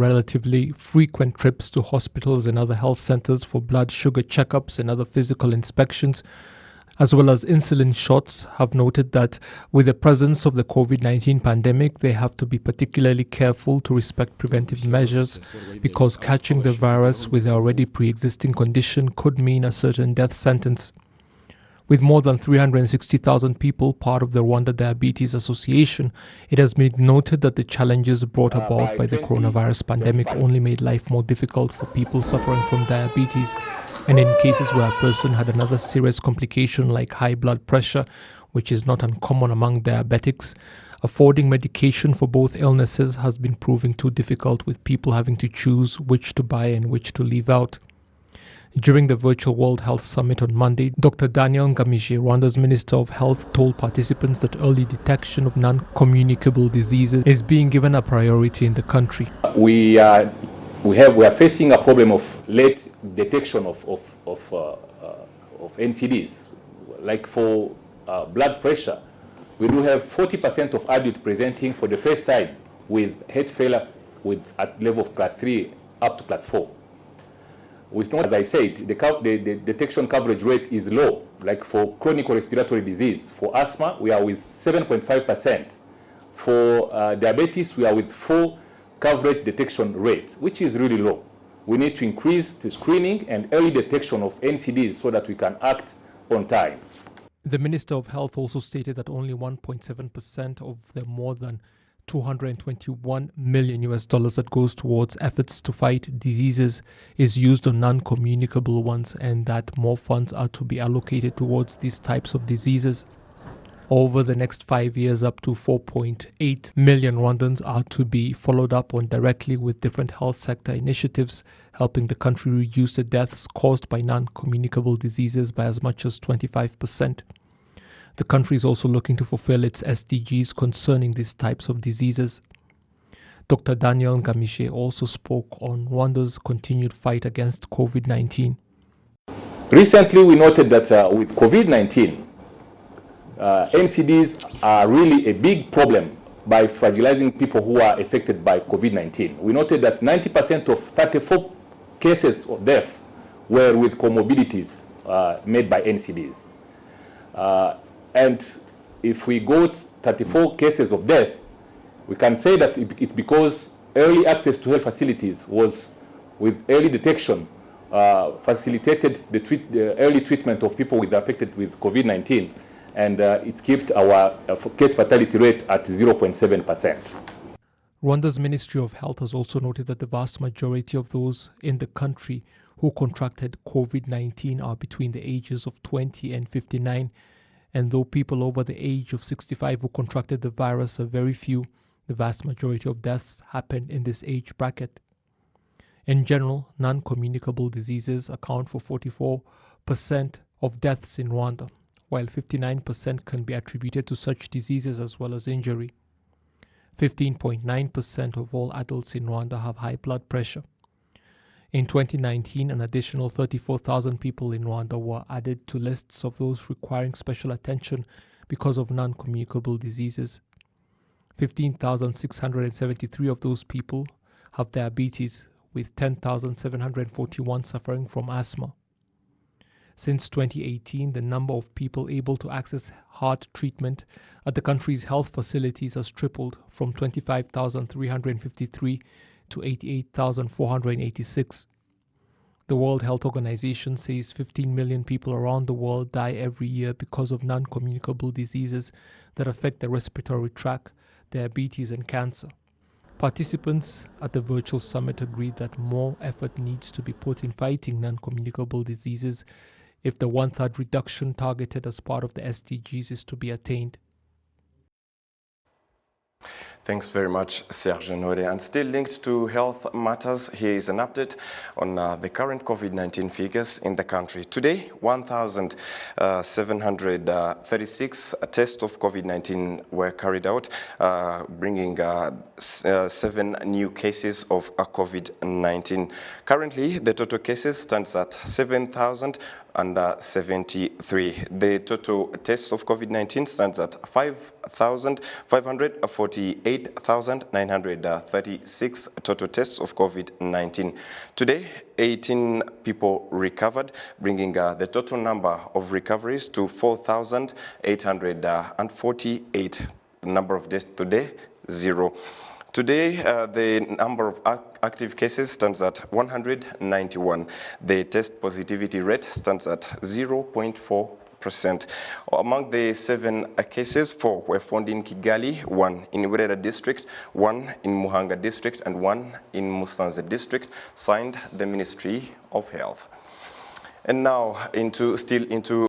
relatively frequent trips to hospitals and other health centers for blood sugar checkups and other physical inspections, as well as insulin shots, have noted that with the presence of the COVID-19 pandemic, they have to be particularly careful to respect preventive measures because catching the virus with the already pre-existing condition could mean a certain death sentence. With more than 360,000 people part of the Rwanda Diabetes Association, it has been noted that the challenges brought about by the coronavirus pandemic only made life more difficult for people suffering from diabetes, and in cases where a person had another serious complication like high blood pressure, which is not uncommon among diabetics, affording medication for both illnesses has been proving too difficult, with people having to choose which to buy and which to leave out. During the virtual World Health Summit on Monday, Dr. Daniel Ngamije, Rwanda's Minister of Health, told participants that early detection of non-communicable diseases is being given a priority in the country. We are facing a problem of late detection of NCDs. Like for blood pressure, we do have 40% of adults presenting for the first time with heart failure at level of class 3 up to class 4. As I said, the detection coverage rate is low. Like for chronic respiratory disease, for asthma, we are with 7.5%. For diabetes, we are with 4 coverage detection rate, which is really low. We need to increase the screening and early detection of NCDs so that we can act on time. The Minister of Health also stated that only 1.7% of the more than $221 million that goes towards efforts to fight diseases is used on non-communicable ones, and that more funds are to be allocated towards these types of diseases. Over the next 5 years, up to 4.8 million Rwandans are to be followed up on directly with different health sector initiatives, helping the country reduce the deaths caused by non-communicable diseases by as much as 25%. The country is also looking to fulfill its SDGs concerning these types of diseases. Dr. Daniel Ngamije also spoke on Rwanda's continued fight against COVID-19. Recently, we noted that with COVID-19, NCDs are really a big problem by fragilizing people who are affected by COVID-19. We noted that 90% of 34 cases of death were with comorbidities made by NCDs. And if we got 34 cases of death, we can say that it's because early access to health facilities was, with early detection, facilitated the early treatment of people affected with COVID-19, and it kept our case fatality rate at 0.7%. Rwanda's Ministry of Health has also noted that the vast majority of those in the country who contracted COVID-19 are between the ages of 20 and 59, and though people over the age of 65 who contracted the virus are very few, the vast majority of deaths happen in this age bracket. In general, non-communicable diseases account for 44% of deaths in Rwanda, while 59% can be attributed to such diseases as well as injury. 15.9% of all adults in Rwanda have high blood pressure. In 2019, an additional 34,000 people in Rwanda were added to lists of those requiring special attention because of non-communicable diseases. 15,673 of those people have diabetes, with 10,741 suffering from asthma. Since 2018, the number of people able to access heart treatment at the country's health facilities has tripled from 25,353 to 88,486. The World Health Organization says 15 million people around the world die every year because of non-communicable diseases that affect the respiratory tract, diabetes, and cancer. Participants at the virtual summit agreed that more effort needs to be put in fighting non-communicable diseases if the 1/3 reduction targeted as part of the SDGs is to be attained. Thanks very much, Serge Nore. And still linked to health matters, here is an update on the current COVID-19 figures in the country. Today, 1,736 tests of COVID-19 were carried out, bringing 7 new cases of COVID-19. Currently, the total cases stands at 7,000. 573. The total tests of COVID-19 stands at 548,936 total tests of COVID-19. Today, 18 people recovered, bringing the total number of recoveries to 4,848. The number of deaths today, 0. Today, the number of active cases stands at 191. The test positivity rate stands at 0.4%. Among the 7 cases, 4 were found in Kigali, 1 in Rwanda district, 1 in Muhanga district, and 1 in Musanze district, signed the Ministry of Health. And now, still into